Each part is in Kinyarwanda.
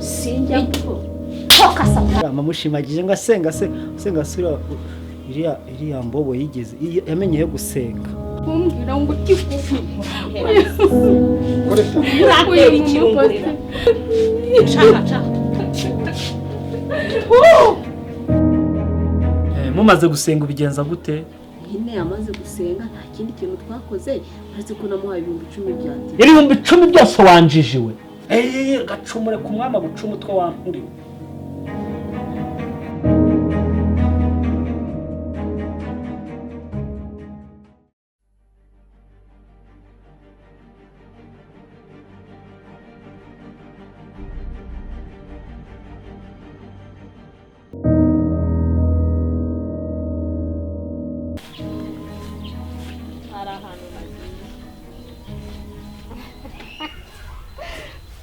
sinjya ko toka sapa mamushimagije ngo asenga sura iriya mbobo yigeze yamenye gusenga kumbwira ngo kikufu koreta uratera ikirungurira cha mumaze gusenga ubigenza gute nyine yamaze gusenga nta kindi kintu twakoze uretse ko namuhaye 10,000 byati ibihumbi 10 byose wanjijiwe gacumure ku mwama gucuma utwo wampuriwe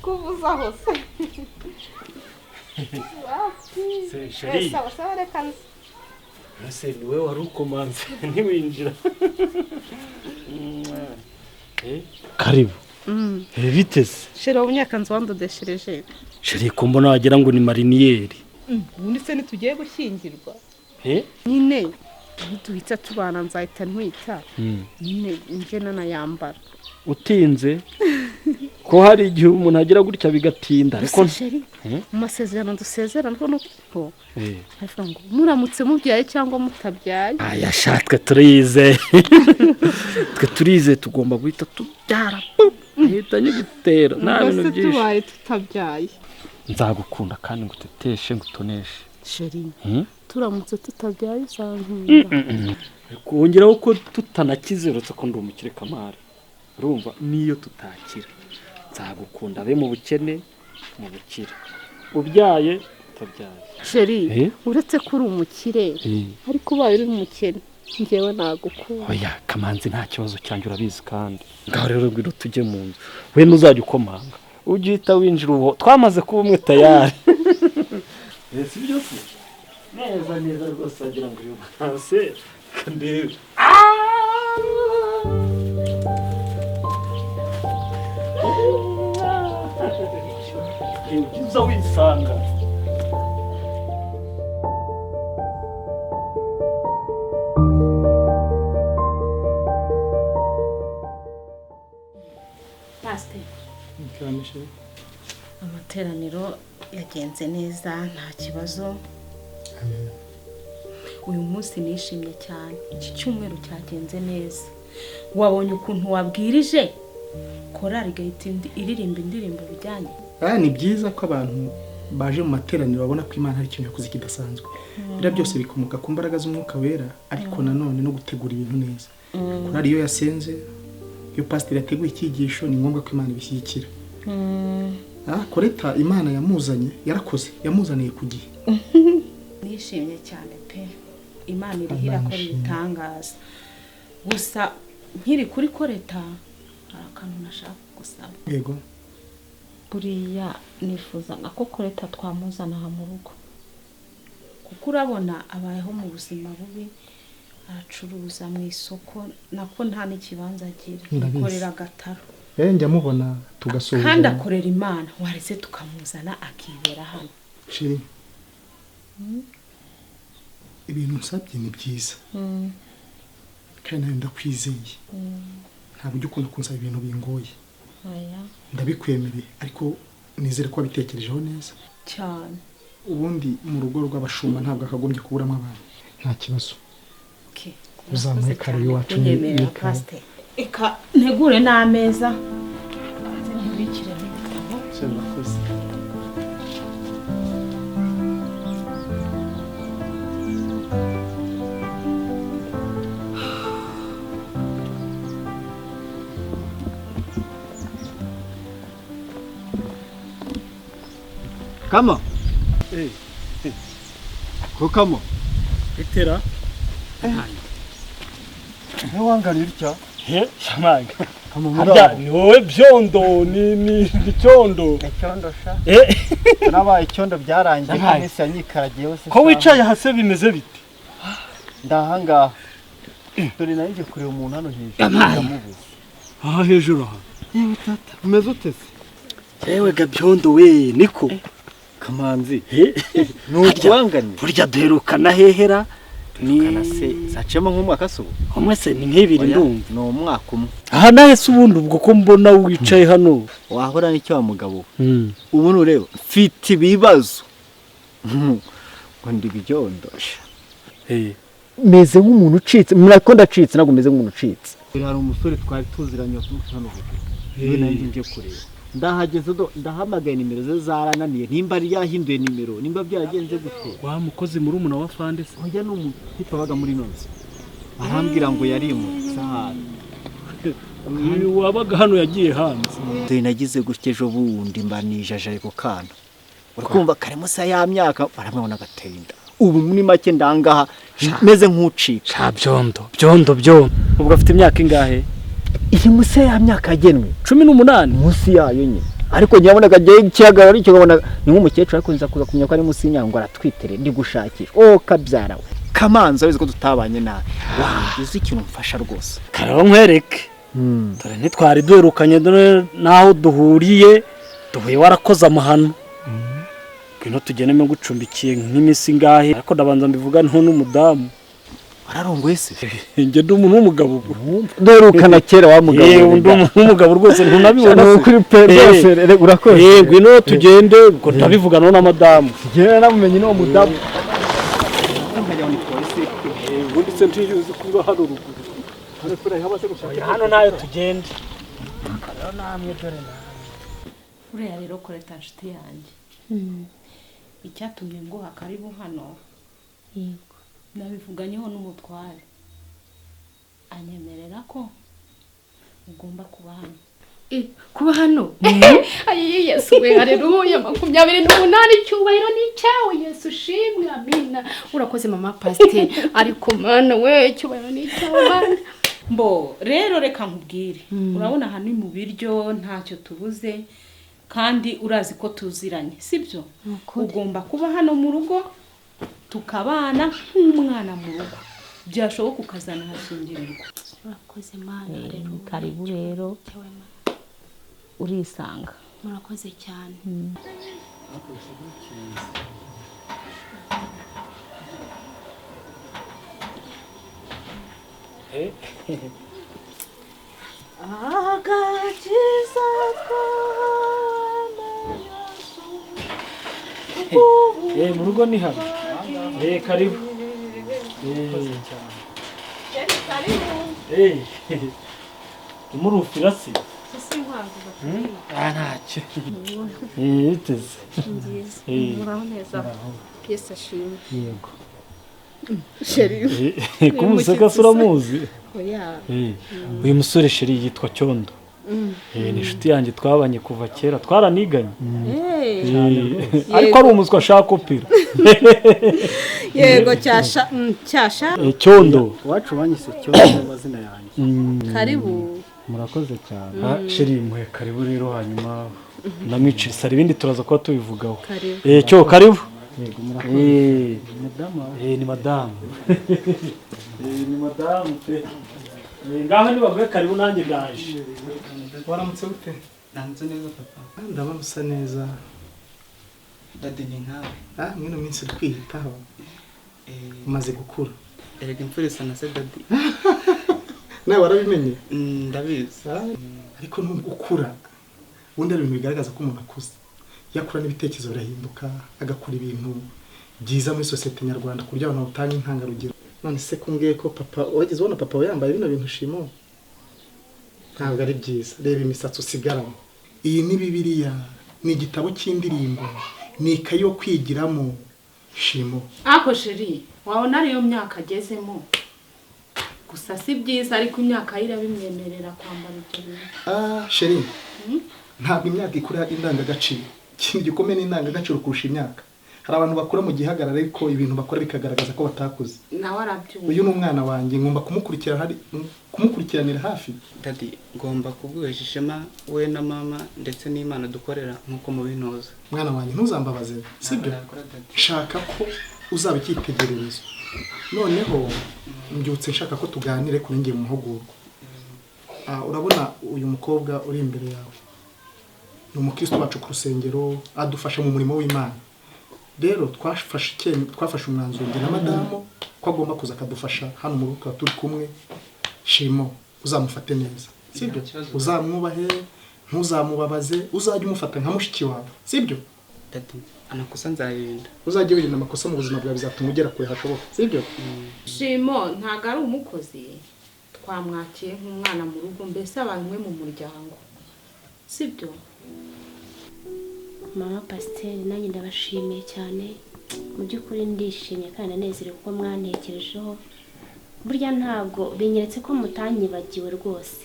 kubuza hose Sheri sawa reka ese ni wewe wari ukomanze ntiwinjira karibu biteze shira ubunyakanzu wandodeshereje Sheri ko mbona wagira ngo ni mariniyeri ubundi se nitugiye gushyingirwa nyine duhita tubana nzahita ntwita nyine nje nanayambara utinze ko hari igihe umuntu agira gutya bigatinda ariko Sheri mu masezerano dusezerana nuko havuga ngo muramutse mubyaye cyangwa mutabyaye yashatwe turize tugomba guhita tubyara ahita nyigutera nta bintu byinshi tubaye tutabyaye nzagukunda kandi nguteteshe ngutoneshe Sheri turamutse tutabyaye uzankunda kongeraho ko tutanakizerutse ko ndi umukire kamari urumva niyo tutakira nzagukunda be mu bukene mu bukire ubyaye utabyaye Sheri uretse ko uri umukire ariko ubaye uri umukene ngewe nagukunda oya kamanzi nta kibazo cyanjye urabizi kandi ngaho rero ngwino tujye mu nzu we ntuzajya ukomanga ujye uhita winjira ubu twamaze kuba umwe tayari si byo se neza rwose wagira ngo uyu hasi kandebe uza wisanga Pastor amateraniro yagenze neza nta kibazo uyu munsi nishimye cyane iki cyumweru cyagenze neza wabonye ukuntu wabwirije korari gahita iririmba indirimbo bijyanye ni byiza ko abantu baje mu materaniro babona ko Imana hari ikintu yakoze kidasanzwe bira byose bikomoka ku mbaraga z'umwuka wera ariko nanone no gutegura ibintu neza korari iyo yasenze iyo pastor yateguye icyigisho ni ngombwa ko Imana ibishyigikira koreta Imana yamuzanye yarakoze yamuzaniye ku gihe nishimye cyane pe Imana irihira ko bitangaza gusa nkiri kuri koreta hari akantu nashaka gusaba yego buriya nifuza ko koreta twamuzana aha mu rugo kuko urabona abayeho mu buzima bubi acuruza mu isoko nako nta n'ikibanza agira akorera agataro njya mubona tugasoza kandi akorera Imana waretse tukamuzana akibera hano Sheri ibintu nsabye ni byiza kandi nawe ndakwizeye ntabwo ujya ukunda kunsaba ibintu bingoye ndabikwemereye ariko nizere ko wabitekerejeho neza cyane ubundi mu rugo rw'abashumba ntabwo akagombye kuburamo abantu nta kibazo uzamuye kare iwacu eka ntegure n'ameza ntibikire n'ibitabo murakoze Kama kama itera wangana irya shamanga kama ni wowe byondo ni cyondo sha nabaye icyondo byarangiye mwese yanyikaragiye wose ko wicaye hase bimeze bite ndahanga dore nanjye kureba umuntu hano hejuru ndamubuze hejuru aha yewe tata umeze utese yewe gabyondo we niko Kamanzi n'utwangane burya duherukana hehera ni se zacemo nk'umwaka so mwese ni nk'ibiri ndumva no umwaka umwe aha nahese ubundi ubwo ko mbona wicaye hano wahora n'icyo wa mugabo ubu nureba mfite ibibazo ngo ndi bijyondosha meze nk'umuntu ucitse murako ndacitse nago meze nk'umuntu ucitse hari umusore twari tuziranye hano yewe nanjye nje kureba ndahageze ndahamagaye nimero ze zarananiye nimba ari yahinduye nimero nimba byaragenze gute wa mukozi muri umuna wa Fande se hoya n'umupipa baga muri nonse arambwira ngo yari mu sahani wabaga hano yagiye hanze dore nagize gutya ejo bundi mbanijajaye ku kana urakumva karimo sa ya myaka baramubona gatenda ubu muri make ndangaha meze nk'ucika byondo ubwo afite imyaka ingahe iyi muse ya myaka yagenwe 18 munsi yayo nye ariko nyabona gagiye ikihagararo ariko gabona ni nk'umukecuru ariko nza kuza kumenya ko ari munsi y'inyango aratwitere ndi gushakira kabyara we Kamanzi abizi ko tutabanye nawe wagize ikintu mfasha rwose karabo nkwereke dore ntitwari duherukanye naho duhuriye warakoze amahano kino tugeneme gucumbikiye nk'imisi ngahe ariko ndabanza mbivuga nto n'umudamu wararongoye se nge ndi umuntu w'umugabo duherukana kera wa mugabo ndi umuntu w'umugabo rwose ntunabibona se kuri rwose urakoze ngwino tugende ngo ndabivugana na madamu gera namumenye no mudamu ubundi se ntiyuzi kuba hano ruguru hano nayo tugende rero namwe dore nawe uriya rero koreta nshuti yanjye icyatumye ngo hakaribu hano yego nabivuganyeho n'umutware anyemerera ko ugomba kuba hano kuba hano ayi Yesu we haleluya 28 cyubahiro ni cyawe Yesu shimwe amina urakoze mama pastor ariko mana we cyubahiro ni cyawe mana mbo rero reka nkubwire urabona hano mu biryo ntacyo tubuze kandi urazi ko tuziranye sibyo ugomba kuba hano mu rugo tukabana nk'umwana mu rugo byashoboka ukazana hashingirirwa urakoze mana rero karibu rero urisanga murakoze cyane agakiza mu rugo ni hano karibu umurufira se ntacyo biteze muraho neza Yesu ashimwe yego sheri kumuseka suramuzi oya uyu musore sheri yitwa Cyondo ni inshuti yanjye twabanye kuva kera twaraniganye ariko ari umuswa ashaka kopira yego cyasha Cyondo wacu banyise Cyondo amazina yanjye karibu murakoze cyane sheri muhe karibu rero hanyuma namwicisa hari ibindi turaza kuba tubivugaho karibu cyo karibu yego murakoze ni madamu ni madamu pe ngaho nibaguye karibu nanjye ndaje waramutse ute nanze neza papa ndabona usa neza dadi ni nkawe mwino minsi twihitaho umaze gukura erega imfura isa na se dadi nawe warabimenye ndabizi ariko nubwo ukura ubundi ari ibintu bigaragaza ko umuntu akuze yakura n'ibitekerezo birahinduka agakora ibintu byiza muri sosiyete nyarwanda ku buryo abantu batanga intangarugero none se kumbwiye ko papa wageze ubona papa yambaye bino bintu shimo ntabwo ari byiza reba imisatsi usigaramo iyi ni Bibiliya ni igitabo cy'indirimbo ni ikayi yo kwigiramo shimo ako sheri wabona ariyo myaka agezemo gusa si byiza ariko imyaka irabimwemerera kwambara ibyo bintu sheri ntabwo imyaka ikura indangagaciro ikintu gikomeye n'indangagaciro kurusha imyaka hari abantu bakura mu gihagarara ariko ibintu bakora bikagaragaza ko batakuze nawe arabyumva uyu ni umwana wanjye ngomba kumukurikiranira hafi dadi ngomba kubwuhesha ishema we na mama ndetse n'Imana dukorera nk'uko mubinoza mwana wanjye ntuzambabaze sibyo shaka ko uzaba icyitegererezo noneho mbyutse nshaka ko tuganire kuri ngiye mu mahugurwa urabona uyu mukobwa uri imbere yawe ni umukristo wacu ku rusengero adufasha mu murimo w'Imana rero twafashe umwanzuro njye na madamu ko agomba kuza akadufasha hano mu rugo turi kumwe. Shimo uzamufate neza sibyo, uzamwubahe ntuzamubabaze, uzajya umufata nka mushiki wawe sibyo. Dadi amakosa nzayirinda, uzajya wirinda amakosa mu buzima bwawe bizatuma ugera kure hashoboka sibyo. Shimo ntago ari umukozi, twamwakiye nk'umwana mu rugo, mbese abantu mu muryango sibyo. Mama Pasiteri nanjye ndabashimiye cyane, mu by'ukuri ndishimye kandi nanezerewe kuko mwantekerejeho. Burya ntabwo binyeretse ko mutanyibagiwe rwose,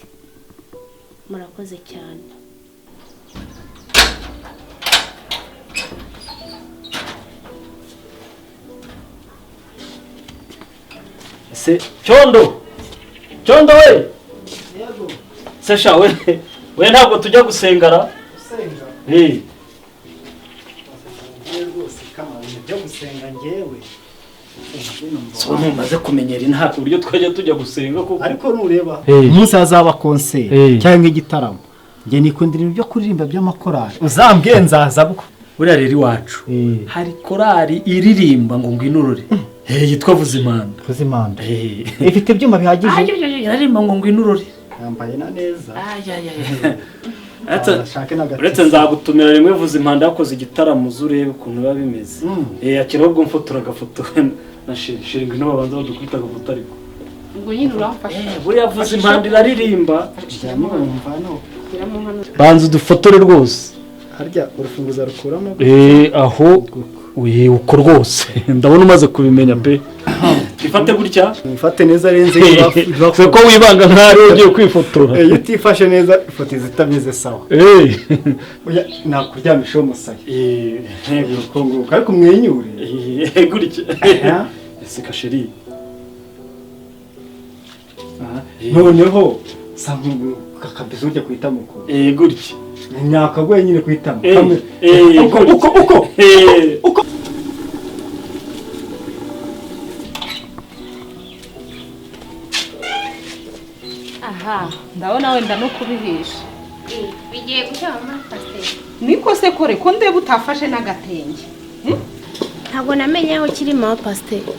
murakoze cyane. Se Cyondo we Sasha we ntabwo tujya gusengara so ntumaze kumenyera inta uburyo twajya tujya gusenga kuko ariko nureba umunsi hazaba concert cyangwa igitaramo nge nikundira ibyo kuririmba by'amakorali uzambwiye nzaza bwo buriya rero iwacu hari korali iririmba ngo ngwinurure yitwa Vuzimanda ifite ibyuma bihagije yaririmba ngo ngwinurure yambaye na neza uretse nzagutumira rimwe Vuzimanda yakoze igitaramo uzurebe ukuntu biba bimeze akiriho ubwo mfotora agafoto na shiringi no babanza badukwita agafoto ariko ngo nyine uramfasha buriya Vuzimanda iraririmba banza udufotore rwose harya urufunguzo rukuramo aho uko rwose ndabona umaze kubimenya pe ifate gutya ifate neza renze ko wibanga nk'ari ugiye kwifotora iyo utifashe neza ifoto zitameze sawa nakuryamisha umusaya ariko umwenyure gutya ese kasheri noneho kakabizo ujya kwita mukuru gutya nyakagoye nyine kwitamo uko aha ndabona wenda no kubihisha Bigiye gushaka Mama Pasiteri. niko se kore ko ndeba utafashe n'agatenge. Ntabwo namenye aho kiri Mama Pasiteri.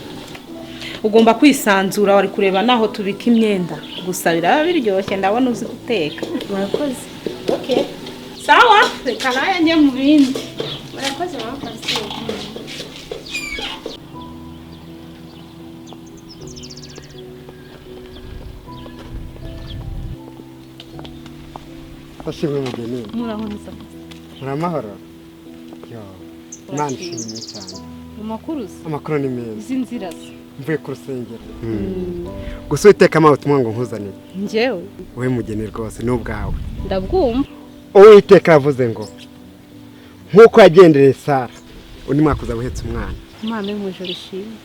Ugomba kwisanzura, wari kureba naho tubika imyenda, gusa biraba biryoshye, ndabona uzi guteka. Murakoze. Okay. Sawa, reka naye njye mu bindi. Murakoze Mama Pasiteri. Ashimwe mugeni. Murahonza. Muramahoro. Yo. Nanshimye cyane. Amakuru ni meza. Izi nzira. Mvuye ku rusengero. Gusa iteka amawe tumwango nkuzanire. Njyewe. Wowe mugeni rwose n'ubwawe. Ndabwumva. Uwiteka yavuze ngo nkuko yagendereye Sara undi mwakuza guhetsa umwana. Imana yo mu ijuru ishimwe.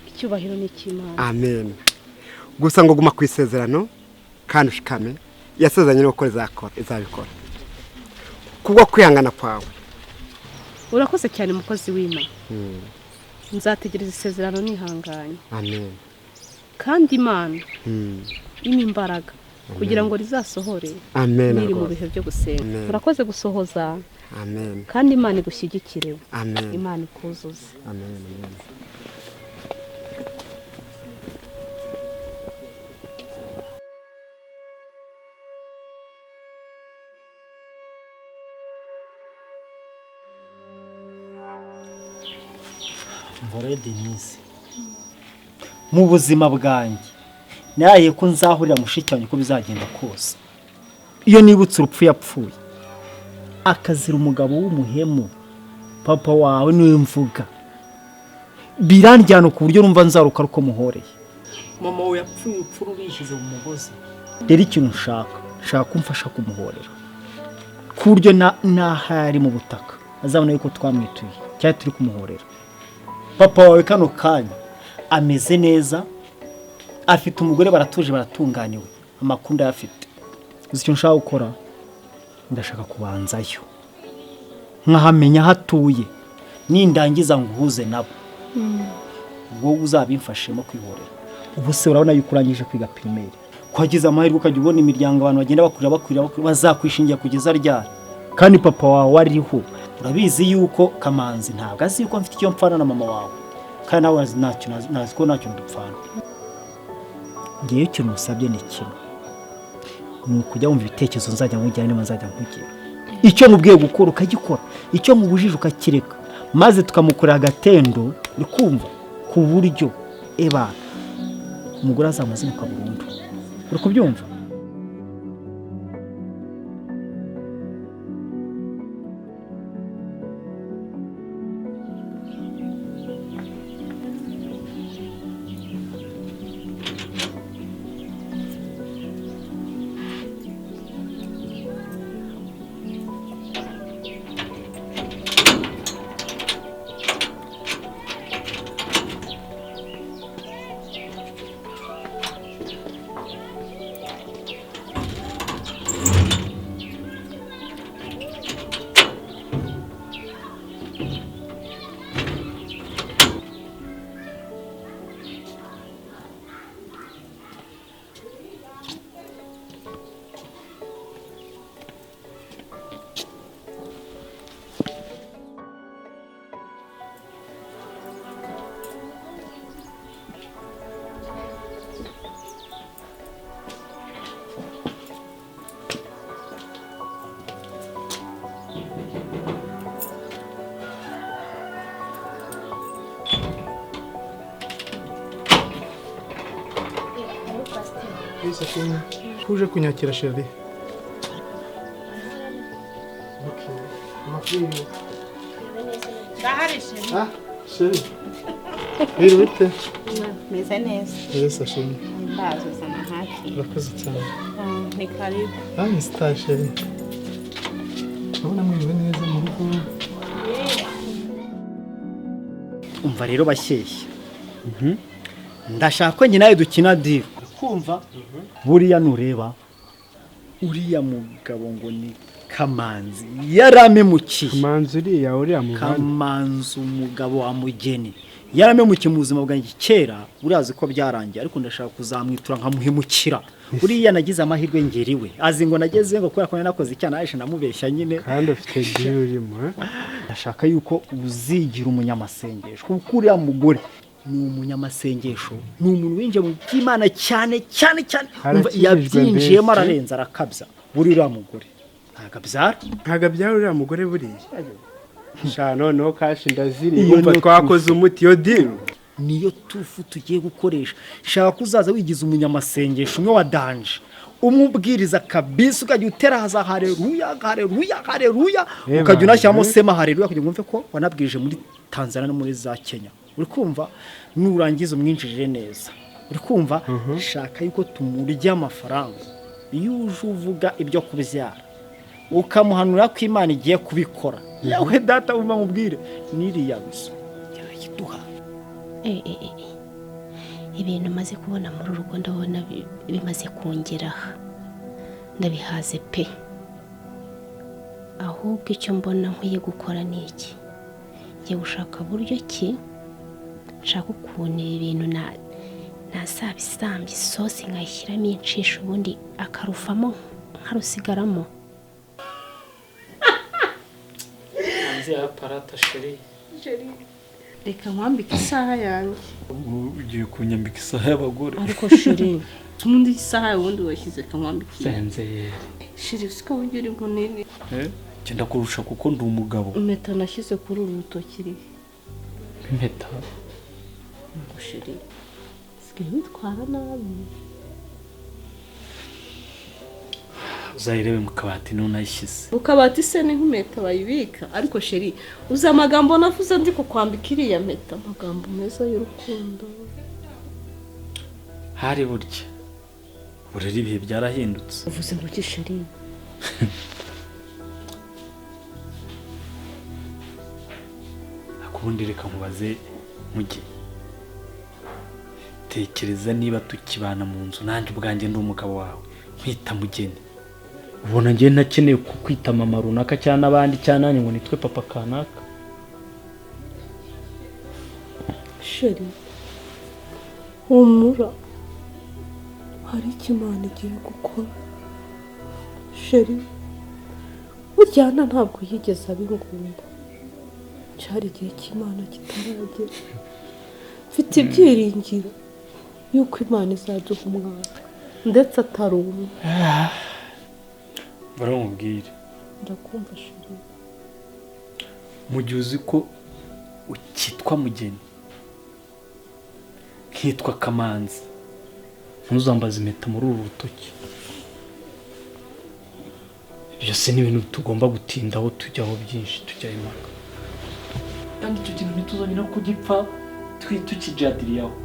Icyubahiro ni cy'Imana. Amen. Gusa ngo guma kwisezerano kandi ushikame yasezeranye no gukora izabikora. Kubwo kwihangana kwawe. Urakoze cyane mukozi w'Imana. Nzategereza isezerano nihanganye. Amen. Kandi Imana imbaraga kugira ngo rizasohore. Amen. Niri mu bihe byo gusenga. Urakoze gusohoza. Amen. Kandi Imana igushyigikire. Amen. Imana ikuzuze. Amen. Amen. Mbore Denise mu buzima bwanjye naye ko nzahurira mushiki wanjye ko bizagenda kose. Iyo nibutse urupfu yapfuye akazira umugabo w'umuhemu papa wawe niwe mvuga biranjyana ku buryo numva nzaruka ruko muhoreye. Mama we yapfuye upfuru bishyize mu mugozi. Rero ikintu nshaka kumfasha kumuhorera ku buryo nahari mu butaka azabona yuko twamwituye cyangwa turi kumuhorera. Papa wawe kano kanya ameze neza, afite umugore baratuje baratunganiwe, amakunda yafite. Uzi icyo nshaka gukora? Ndashaka kubanzayo nkahamenya hatuye nindangiza nguhuze nabo. Wowe uzabimfashemo kwihorera. Ubu se urabona yuko urangije kwiga primaire, kwagize amahirwe ukajya ubona imiryango abantu bagenda bakurira bazakwishingira kugeza ryari. Kandi papa wawe ariho urabizi yuko Kamanzi ntabwo azi yuko mfite icyo mpfana na mama wawe kandi nawe nazi ko ntacyo dupfana. Ngewe ikintu musabye ni kimwe, ni ukujya wumva ibitekerezo nzajya nkujyana niba nzajya nkugira. Icyo mubwiye gukora ukagikora, icyo mubujije ukakireka, maze tukamukorera agatendo uri kumva ku buryo umugore azamazinuka burundu. Uri kubyumva? Uje kunyakira Sheri. Ndahari Sheri. Sheri. Iri bite? Meze neza. Yes, Sheri. Ndazo sana haki. Urakoze cyane. Ni karibu. Ni star Sheri. Urabona mwiriwe neza mu rugo. Umva rero bashyeshya. Ndashaka ko njye nawe dukina deal. Kumva buriya nureba uriya mugabo ngo ni Kamanzi yaramemukiye. Kamanzi uriya mugabo. Kamanzi umugabo wa Mugeni yaramemukiye mu buzima bwanjye kera, urazi ko byarangiye, ariko ndashaka kuzamwitura nkamuhemukira. Uriya nagize amahirwe ngeriwe, azi ngo nageze ngo kubera ko nakoze icyaha Aisha namubeshya nyine. Kandi ufite deal urimo. Ndashaka yuko uzigira umunyamasengesho, kuko uriya mugore ni umunyamasengesho, ni umuntu winjiye mu by'Imana cyane cyane cyane. Yabyinjiyemo ararenza arakabya. Uriya mugore ntago abyara uriya mugore buriya. Sha noneho kashi ndaziri umva twakoze umuti yo deal. Niyo tufu tugiye gukoresha. Shaka kuzaza wigize umunyamasengesho umwe wa danje, umubwiriza kabisa, ukajya utera haza haleluya haleluya haleluya, ukajya unashyamo sema haleluya kugira ngo umve ko wanabwirije muri Tanzania no muri za Kenya. Uri kumva? Nurangiza umwinjirire neza. Uri kumva? Shaka yuko tumurya amafaranga. Iyo uje uvuga ibyo kubyara ukamuhanura ko Imana igiye kubikora, yawe data umva mubwire niriya gusa yarayiduha. Ibintu maze kubona muri urugo ndabona bimaze kongeraho, ndabihaze pe. Ahubwo icyo mbona nkwiye gukora ni iki, ngiye gushaka buryo ki nshaka ukuntu ibintu nasabisambye isosi nkayishyiramo inshisho, ubundi akarufamo nkarusigaramo. Hanze ya parata Sheri. Reka nkwambike isaha yanjye. Ugiye kunyambika isaha y'abagore. Ariko Sheri, tumundi isaha wundi washyize kamwambike. Senze. Sheri siko uri munini. Cyenda kurusha kuko ndi umugabo. Impeta nashyize kuri uru rutoki ri. Impeta. Sheri. Sikiye twara nabi. Uzayirebe mu kabati nunayishyize. Ukabati se ni impeta bayibika, ariko Sheri uza amagambo navuze ndi kukwambika iriya mpeta, amagambo meza y'urukundo. Hari burya. Bureri ibihe byarahindutse. Uvuze ngo ki Sheri? Akubundi reka nkubaze mugi. Tekereza niba tukibana mu nzu nanjye ubwanjye ndi umugabo wawe, nkwita Mugeni. Ubona ngiye nakeneye kukwita mama runaka cyane abandi cyane nanjye ngo nitwe papa kanaka. Sheri, humura, hari icyo Imana igiye gukora. Sheri, uryana ntabwo yigeze abingunda. cyari igihe cy'Imana kitaragera mfite ibyiringiro yuko Imana izaduha umwana ndetse atari umwe. baramubwira Ndakumva shiri. mu gihe uzi ko ukitwa Mugeni nkitwa Kamanzi ntuzambaze impeta muri uru rutoki. Byose ni ibintu tugomba gutindaho tujyaho byinshi tujya impaka kandi icyo kintu ntituzongera kugipfa tukijadiriyaho.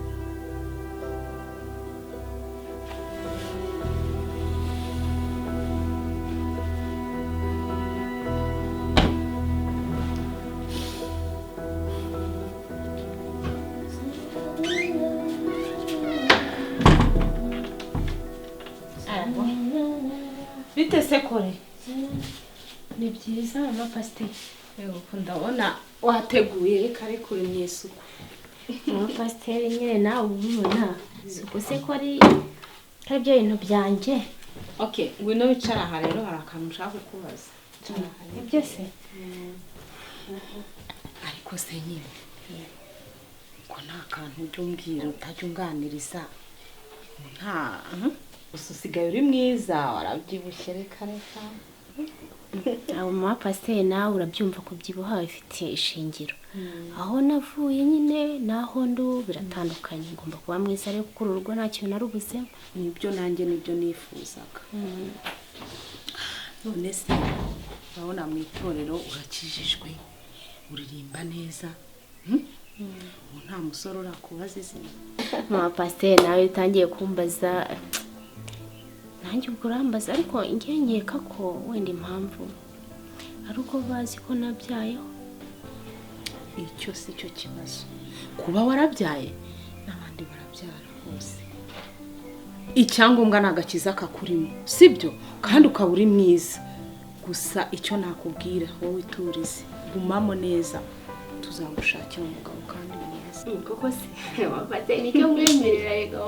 Bite se kore? Ni byiza mama pasiteri. Yego ndabona wateguye reka ariko uri mu isuku. Mama pasiteri nyine nawe ubona isuku se ko ari byo bintu byanjye. Okay, ngwino wicara aha rero hari akantu ushaka kukubaza. Ibyo se? Ariko se nyine ko nta kantu ujya umbwira utajya unganiriza nta usigaye uri mwiza warabyibushye reka reka. Abo mama pasiteri nawe urabyumva kubyibuha bifite ishingiro. Aho navuye nyine naho ndu biratandukanye, ngomba kuba mwiza rero kuko urugo nta kintu narubuzemo. Nibyo nanjye nibyo nifuzaga. None se urabona mu itorero urakijijwe uririmba neza nta musore urakubaza izina. Mama pasiteri nawe utangiye kumbaza nanjye ubwo urambaza ariko ngiye nkeka ko wenda impamvu ari uko bazi ko nabyayeho. Icyo si cyo kibazo, kuba warabyaye n'abandi barabyara hose. Icyangombwa ni agakiza kakurimo sibyo kandi ukaba uri mwiza. Gusa icyo nakubwira wowe turize gumamo neza tuzagushakira umugabo kandi mwiza. Koko se mama pasiteri nicyo mwemerera rega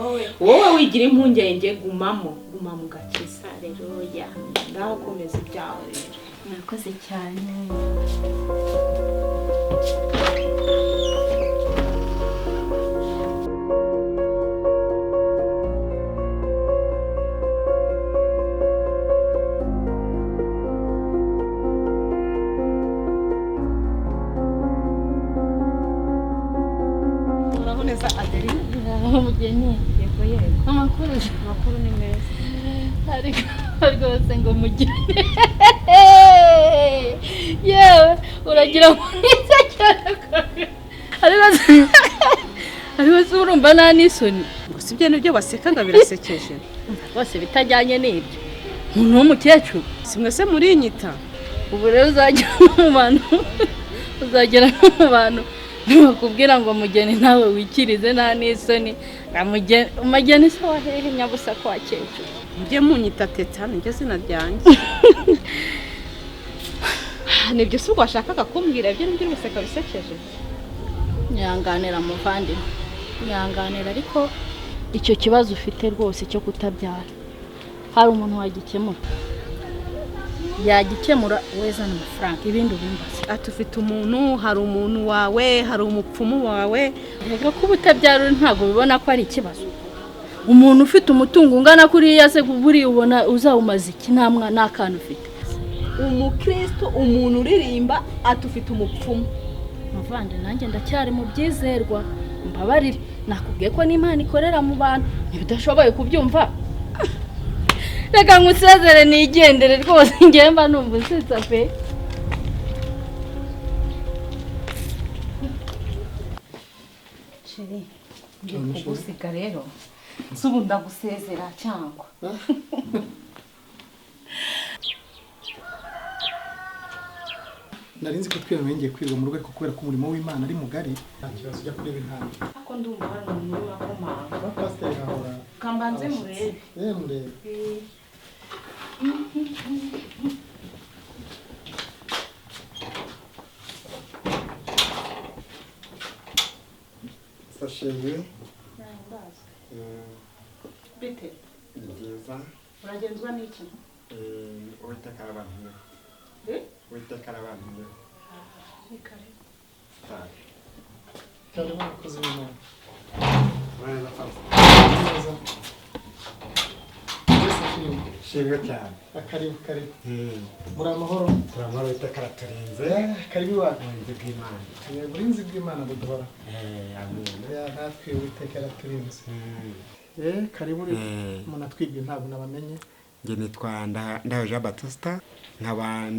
wowe wigira impungenge guma mu gakiza. Haleluya. Ngaho komeza ibyawe rero. Murakoze cyane. Uraboneza Adeli? Mugeni. Yego. Amakuru ni meza. Ariko rwose ngo Mugeni. Yewe uragira mwiza cyane. Ariko urumva nta n'isoni. Gusa ibyo nibyo basekaga birasekeje. Bose bitajyanye n'ibyo. Umuntu w'umukecuru. Simwe se muri inyita. Ubu rero uzagera mu bantu bakubwira ngo Mugeni nawe wikirize nta n'isoni. Umugeni se wahehe nyabusa kwa kecuru. Njye munyita Teta niryo zina ryanjye. Nibyo se washakaga kumbwira ibyo nibyo guseka bisekeje. Nyanganira muvandimwe. Nyanganira ariko icyo kibazo ufite rwose cyo kutabyara hari umuntu wagikemura. Yagikemura wezana amafaranga ibindi ubimbaza. Atufite umuntu, hari umuntu wawe, hari umupfumu wawe. Reka ko utabyara ntabwo bibona ko ari ikibazo. Umuntu ufite umutungo ungana kuriya se buri ubona uzawumaze iki nta mwana n'akana ufite. Umukristo umuntu uririmba atufite umupfumu. Muvande nanjye ndacyari mu byizerwa. Mbabarire nakubwiye ko n'Imana ikorera mu bantu ntibidashoboye kubyumva. Reka ngusezere nigendere rwose ngemba numva usetsa pe. Chere ngiye kugusiga rero. Subu ndagusezera cyangwa. Narinzi ko twiyamengeye kwirwa mu rugo ariko kubera ko umurimo w'Imana ari mugari nta kibazo ujya kureba intambwe. Ako ndumva hari umuntu wakomanga. Ba pasiteri ahora. Kambanze murebe. Murebe. Sashenge. Bite. Nziza. Uragenzwa n'iki? Uwiteka arabantumye. Uwiteka arabantumye. Reka. cyane abakozi b'Imana. Shimwe cyane. Karibu. Muri amahoro? Turamahoro iteka raturinze. Karibu iwacu. Uburinzi bw'Imana. Uburinzi bw'Imana buduhora. Amen. Natwe iteka raturinze. Karibu umuntu atwibwe ntabwo nabamenye. Njye nitwa Ndaho Jean Baptiste, nkaba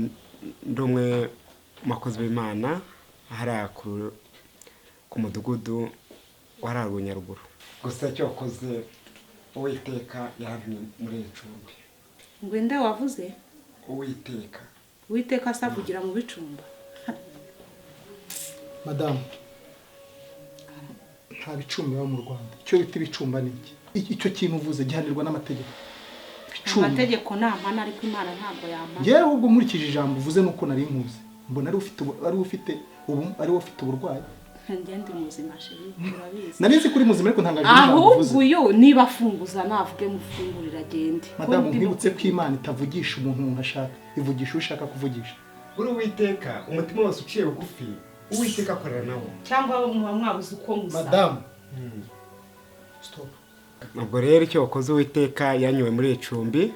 ndi umwe mu bakozi b'Imana hariya ku mudugudu wa Nyaruguru. Gusa icyo wakoze Uwiteka yahamye muri icumbi. Ngwenda wavuze? Uwiteka asavugira mu bicumba. Madame, nta bicumbi baba mu Rwanda. Icyo bita ibicumba ni iki? Icyo kintu uvuze gihanirwa n'amategeko. Amategeko namana ariko Imana ntabwo yamana. Yewe ubwo nkurikije ijambo uvuze nuko nari nkuze. Mbona ari ufite uburwayi. Ngende muzima sheri urabizi. Narizi kuri muzima ariko ntangaje ijambo uvuze. Ahubwo uyo niba afunguza navuge mufungurira agende. Madame nkibutse ko Imana itavugisha umuntu ashaka, ivugisha ushaka kuvugisha. Uri Uwiteka umutima wose uciye bugufi, Uwiteka akorera nawo. Cyangwa mwabuze uko musa. Madame. Stop. Ubwo rero icyo wakoze Uwiteka yanyuwe muri icumbi.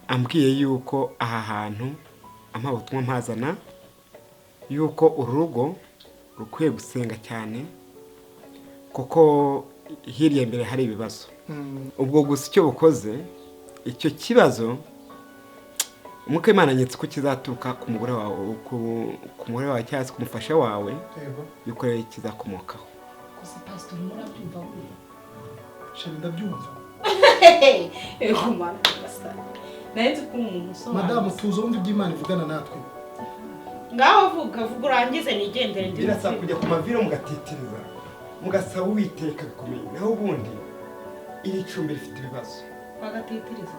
Ambwiye yuko aha hantu amabutumwa mpazana yuko urugo rukwiye gusenga cyane kuko hirya imbere hari ibibazo. Ubwo gusa icyo ukoze icyo kibazo umwuka Imana nyitse ko kizaturuka ku mugore wawe cyangwa se ku mufasha wawe yuko rero kizakomokaho. Gusa pastor murabyumva buriya. Sheri ndabyumva. Mana pastor. Nahise ko umuntu so. Madame tuzo wumva iby'Imana ivugana natwe. Ngaho vuga urangize nigendere ndi. Birasa kujya ku maviro mugatitiriza. Mugasaba Uwiteka bikomeye. Naho ubundi iri cumbi rifite ibibazo. Bagatitiriza.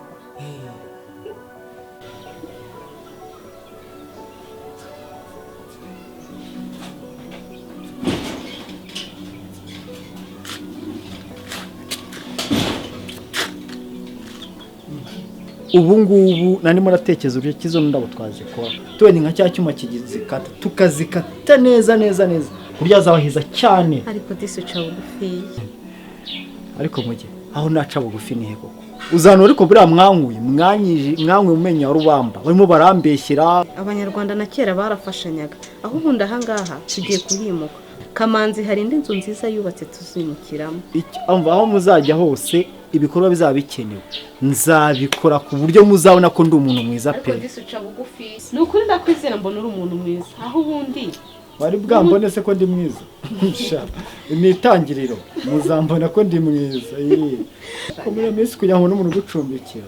ubu ngubu nani muratekereza uburyo kizo ndabo twazikora tubone nka cya cyuma kigizikata tukazikata neza burya zabahiza cyane ariko disuca bugufi ariko mujye aho naca bugufi ni heko uzana ariko buriya mwankuye umenya rubamba barimo barambeshyira. Abanyarwanda na kera barafashanyaga aho ubundi ahangaha tugiye kuhimuka. Kamanzi hari indi nzu nziza yubatse tuzimukiramo. Aho muzajya hose ibikorwa bizaba bikenewe nzabikora ku buryo muzabona ko ndi umuntu mwiza pe. Ariko disuca bugufi nukuri ndakwizera mbona uri umuntu mwiza aho ubundi wari bwambone se ko ndi mwiza ni itangiriro muzambona ko ndi mwiza ko muri minsi kugira ngo n'umuntu gucumbikira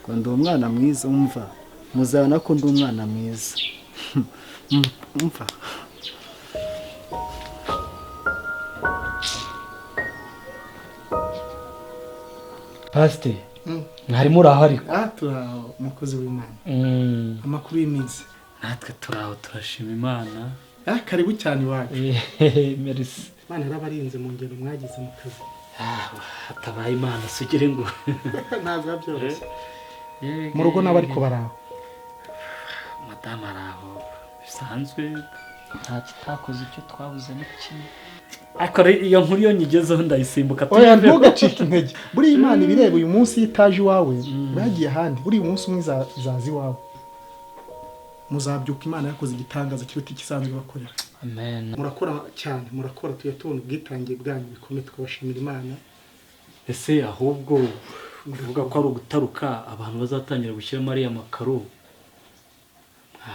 ko ndi umwana mwiza umva muzabona ko ndi umwana mwiza umva Pastor mwari muri aho ariko turaho umukozi w'Imana amakuru y'iminsi natwe turaho turashima Imana karibu cyane iwacu merci Imana yarabarinze mu ngendo mwagize mu kazi hatabaye Imana sugire ngo ntabwo byoroshye mu rugo nabo ariko baraho madame araho bisanzwe nta kitakoze icyo twabuze n'ikindi ariko iyo nkuru yo nyigezeho ndayisimbuka oya ntugacike intege buri Imana ibireba uyu munsi yitaje iwawe bagiye ahandi buri munsi umwe izazi iwawe muzabyuka Imana yakoze igitangaza kiruta ikisanzwe bakorera. Amen. Murakora cyane murakora tuyatubona ubwitangiye bwanyu bikomeye tukabashimira Imana. Ese ahubwo uvuga ko ari ugutaruka abantu bazatangira gushyiramo ariya makaro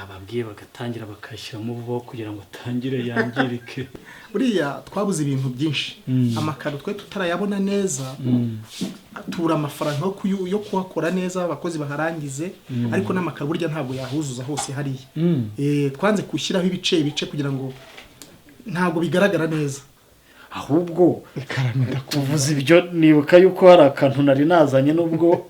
ababwiye bagatangira bakashyiramo vuba kugira ngo atangire yangirike. Buriya twabuze ibintu byinshi amakaro twe tutarayabona neza tubura amafaranga yo kuhakora neza abakozi baharangize ariko n'amakaro burya ntabwo yahuzuza hose hariya twanze gushyiraho ibice kugira ngo ntabwo bigaragara neza ahubwo ikaramira kuvuza ibyo nibuka yuko hari akantu nari nazanye nubwo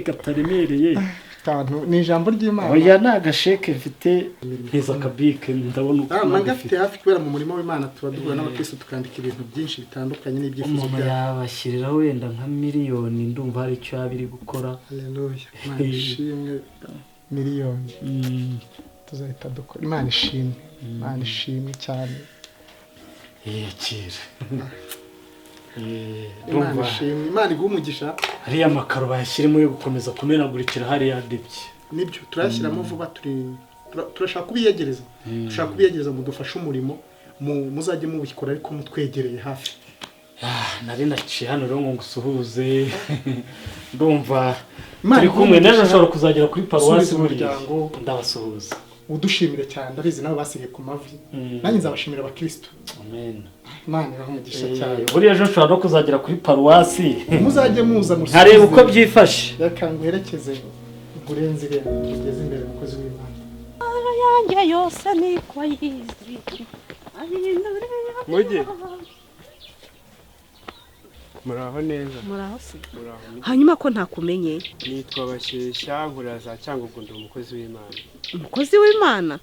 kataremereye Tantu ni ijambo ry'Imana. Oya nagasheke mfite nkiza kabike ndabona uko magafite hafi kubera mu murimo w'Imana tuba duhura n'abakristo tukandika ibintu byinshi bitandukanye n'ibyifuzo byabo. Yabashyirira wenda nka miliyoni ndumva hari icyo yabiri gukora. Haleluya. Imana ishimwe miliyoni. Tuzahita dukora. Imana ishimwe. Imana ishimwe cyane. Kira. Imana ishimwe. Imana iguha hariya amakaro bayashyiremo yo gukomeza kumenagurikira hariya adebye. Nibyo turashyiramo vuba turashaka kubiyegereza. Turashaka kubiyegereza mu dufashe umurimo muzajye mubikora ariko mutwegereye hafi. Nari naciye hano rero ngo ngusuhuze. Ndumva turi kumwe n'ejo nshobora kuzagera kuri paruwasi y'umuryango ndabasuhuza. Udushimire cyane ndabizi nawe basigaye ku mavi. Nanjye nzabashimira abakristo. Amen. Imana iramugisha cyane. Buriya ejo nshobora no kuzagera kuri paruwasi. Muzajye muza nkareba uko byifashe. Reka nguherekeze ngurenze irembo tugeze imbere umukozi w'Imana. Yanjye yose niko yizi. Mujye. Muraho neza. Muraho se. Hanyuma ko ntakumenye. Nitwa Bashyeshya nkuraza cyangwa ubwo ndi umukozi w'Imana. Umukozi w'Imana?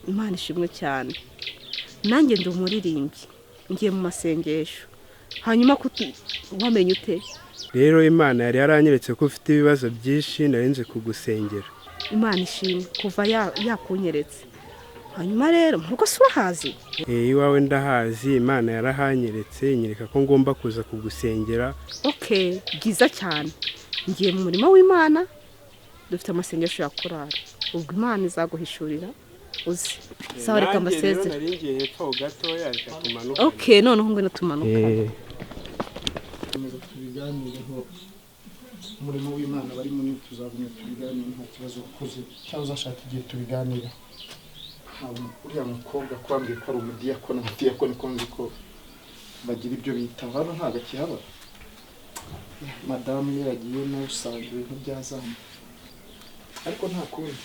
Imana ishimwe cyane. Nanjye ndi umuririmbyi. Ngiye mu masengesho. Hanyuma wamenye ute? Rero Imana yari yaranyeretse ko ufite ibibazo byinshi narinze kugusengera. Imana ishimwe kuva yakunyeretse. Hanyuma rero murugo surahazi? Iwawe ndahazi. Imana yarahanyeretse inyereka ko ngomba kuza kugusengera. Okay, byiza cyane. Ngiye mu murimo w'Imana. Dufite amasengesho ya korali. Ubwo Imana izaguhishurira uzi. Sawa reka mbasezere. Naringiye hepfo gatoya tumanuka. Okay, noneho ngwino tumanuka. Tubiganireho umurimo w'Imana bari muri tuzabona tubiganira nta kibazo kuze. Cyangwa uzashaka igihe tubiganira. Uriya mukobwa kwambye ko ari umudiyakoni ko nzi ko bagira ibyo bita hano ntago kihaba. Madamu yagiye nawe usanga ibintu byazana. Ariko nta kundi.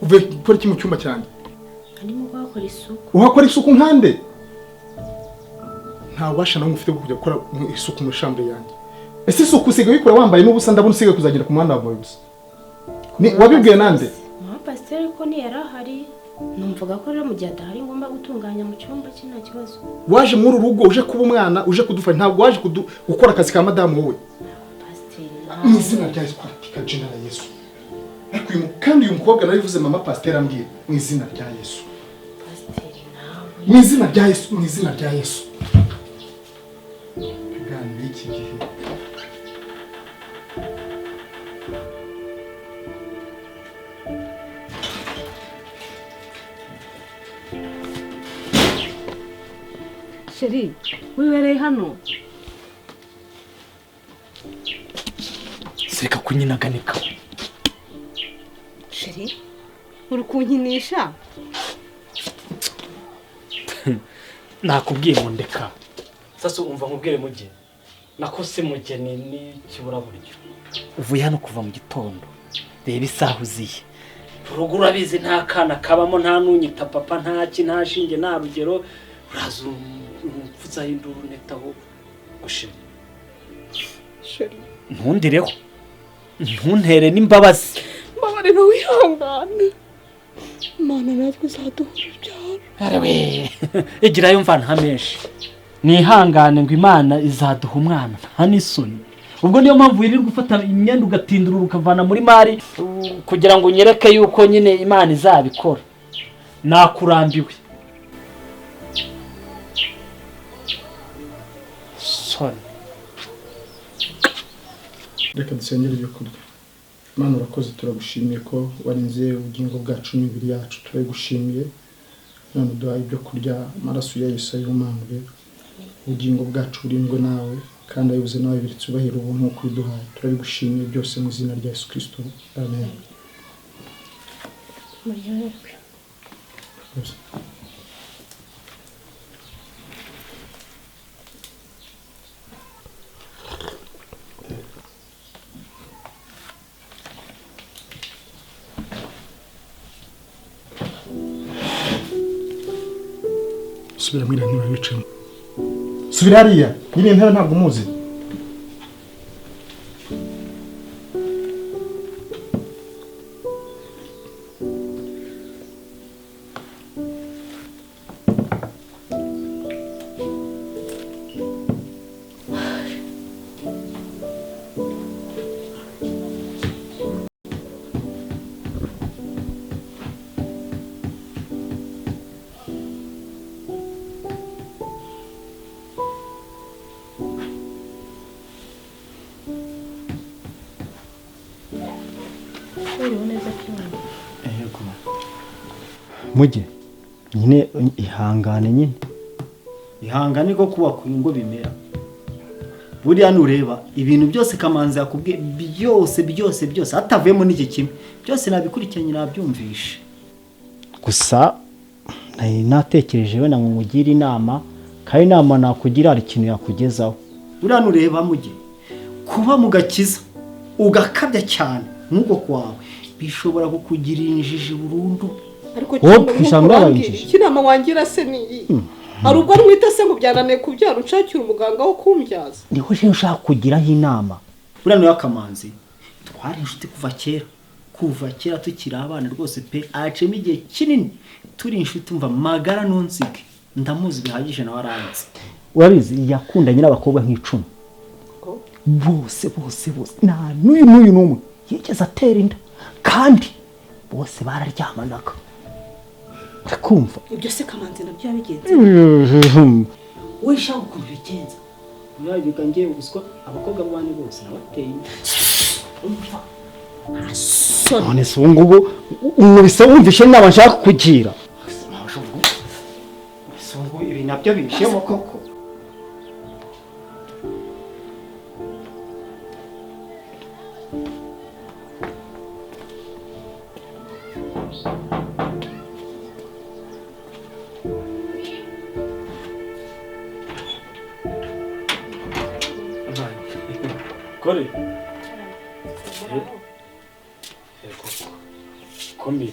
Uve gukora iki mu cyumba cyane? Arimo gukora isuku. Uhakora isuku nkande? Nta washa nawe ufite kujya gukora isuku mu chambre yanjye. Ese isuku usigaye ukora wambaye n'ubusa ndabona usigaye kuzagera ku muhanda wawe gusa. Ni wabibwiye nande? Pasiteri ko ni yarahari. Numvaga ko rero mu gihe adahari ngomba gutunganya mu cyumba cye nta kibazo. Waje muri urugo uje kuba umwana uje kudufasha ntabwo waje gukora akazi ka madamu wowe. Pasiteri. Ni izina rya Yesu kwatika General Yesu. Ariko kandi uyu mukobwa narivuze mama pasiteri ambwira mu izina rya Yesu. Pasiteri nawe. Mu izina rya Yesu, mu izina rya Yesu. Tuganire iki gihe. Sheri, wibereye hano. Sireka kunyinaganika. Sheri, uri kunkinisha? Nakubwiye ngo ndeka. Sasa umva nkubwire mujye. Nakose mugeni ni kibura buryo. Uvuye hano kuva mu gitondo. Reba isaha uziye. Urugo urabizi nta kana kabamo nta nunyita papa nta shinge nta rugero. Uraza umupfuza induru netaho gushira. Sheri, ntundireho. Ntuntere n'imbabazi. mbabarira wihangane. Imana natwe izaduha ibyaro. Arawe. Egirayo mvana hamenshi. Nihangane ngo Imana izaduha umwana nta n'isoni. Ubwo niyo mpamvu wirirwa ufata imyenda ugatindura ukavana muri mari kugira ngo unyereke yuko nyine Imana izabikora. Nakurambiwe. Sorry. Reka dusengere ibyo kurya. Imana urakoze turagushimiye ko warinze ubugingo bwacu n'imibiri yacu turabigushimiye. None duhaye ibyo kurya amaraso ya Yesu y'umwambwe. Ubugingo bwacu burindwe nawe kandi ayoboze nawe biritse ubahira ubu nk'uko biduhaye. Turabigushimiye byose mu izina rya Yesu Kristo. Amen. Muryoherwe. subira muri ntebe wicamo subira hariya nyine ntebe ntabwo muzi mujye nyine ihangane ko kubaka ingo bimera buriya nureba ibintu byose Kamanzi yakubwiye byose hatavuyemo n'iki kimwe byose nabikurikiranye nabyumvishe gusa natekereje wenda ngo ngugire inama kandi inama nakugira hari ikintu yakugezaho buriya nureba mujye kuba mu gakiza ugakabya cyane nk'uko kwawe bishobora kukugira injiji burundu ariko cyangwa kinama wangira se ni hari ubwo rwita se ngo byananiye kubyara ushakira umuganga wo kumbyaza niho je ushaka kugiraho inama buriya no Kamanzi twari inshuti kuva kera tukiri abana rwose pe acemo igihe kinini turi inshuti mva magara nonsige ndamuzi bihagije nawe aranze urabizi yakundanye n'abakobwa nk'icumi bose nta n'uyu n'umwe yigeze atera inda kandi bose bararyamanaga kumva ibyo se Kamanzi nabyo yabigenze we shaka ukuntu bigenza urabiga ngiye guswa abakobwa b'abandi bose nabateye none se ubungubu umubise wumvishe inama nshaka kugira ibi nabyo bishemo koko Kore. Komire.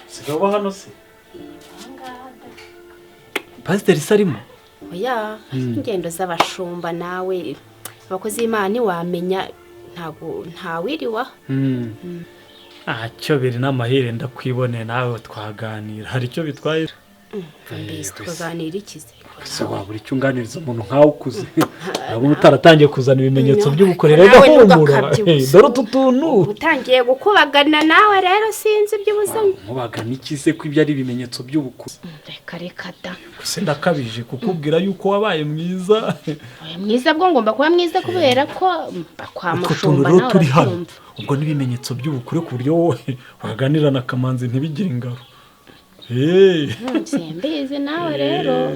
Sigaba hano se. Pasiteri sarimo. Oya, ingendo z'abashumba nawe abakozi Imana wamenya ntawiriwa. Cyo biri n'amahire ndakwibone nawe twaganira. Hari icyo bitwaye? Mbese twaganira ikize. Se wabura icyo unganiriza umuntu nkawe ukuze. Urabona utaratangiye kuzana ibimenyetso by'ubukorera gahumura. Dore utuntu. Utangiye gukubagana nawe rero sinzi by'ubuzima. Mubagana iki se ko ibyo ari ibimenyetso by'ubukuze? Reka da. Se ndakabije kukubwira yuko wabaye mwiza. Mwiza bwo ngomba kuba mwiza kubera ko kwa mushumba nawe turi hano. Ubwo n'ibimenyetso by'ubukure ku buryo wowe waganira na Kamanzi ntibigire ingaro. Simbizi nawe rero.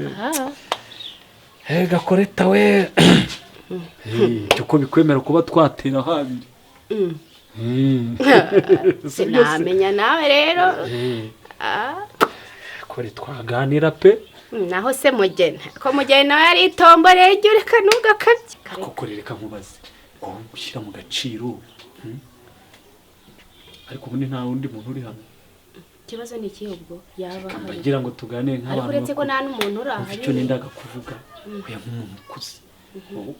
Gakoreta we. Cyuko bikwemera kuba twatera habiri. Sinamenya nawe rero. Kore twaganira pe. Naho se mugena. Ko mugena nawe ari itombore ryureka ntugakabye. Kokorereka nkubaze. Ko ushyira mu gaciro. Ariko ubundi nta wundi muntu uri hano. Kibazo ni iki ubwo yaba hari bagira ngo tuganire nk'abantu ariko uretse ko nta n'umuntu urahari icyo nendaga kuvuga uya nk'umuntu ukuze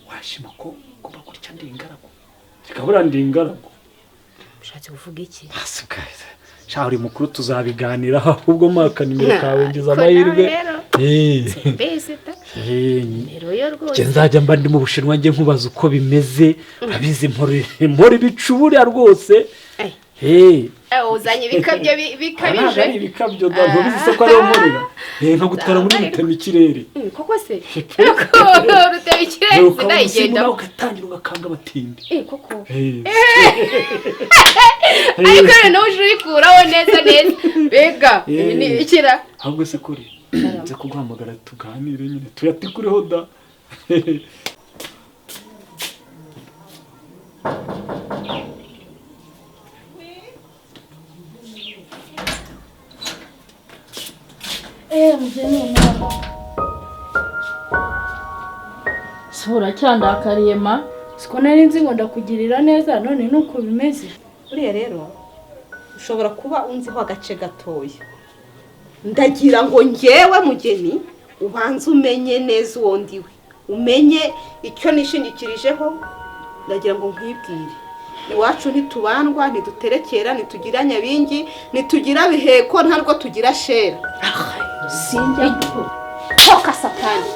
washima ko bakurya ndingarago zikabura ndingarago ushatse kuvuga iki basukaze sha uri mukuru tuzabiganira ahubwo maka nimero kawe ngize amahirwe mbese ta rero yo rwose nzajya mba ndi mu Bushinwa nge nkubaza uko bimeze abizi mpori bicubura rwose uzanye ibikabyo bikabije ari ibikabyo ntabwo bizi ko ari umurira nko gutwara muri rutema ikirere koko se rutema ikirere ndayigenda ugatangira ugakanga batindi koko ariko nawe uje ubikuraho neza bega ni ikira ahubwo se kuri nze kuguhamagara tuganire nyine tuyatikureho da mjeni mama. Sura cyandakariye ma. Siko nari nzi ngo ndakugirira neza none nuko bimeze. Uriye rero ushobora kuba unziho agace gatoya. Ndagira ngo ngewe mugeni ubanze umenye neza uwo ndiwe, umenye icyo nishingikirijeho. Ndagira ngo nkwibwire, iwacu ntitubandwa, ntiduterekera, ntitugira nyabingi, ntitugira biheko, ntabwo tugira shera. sinjya toka satani.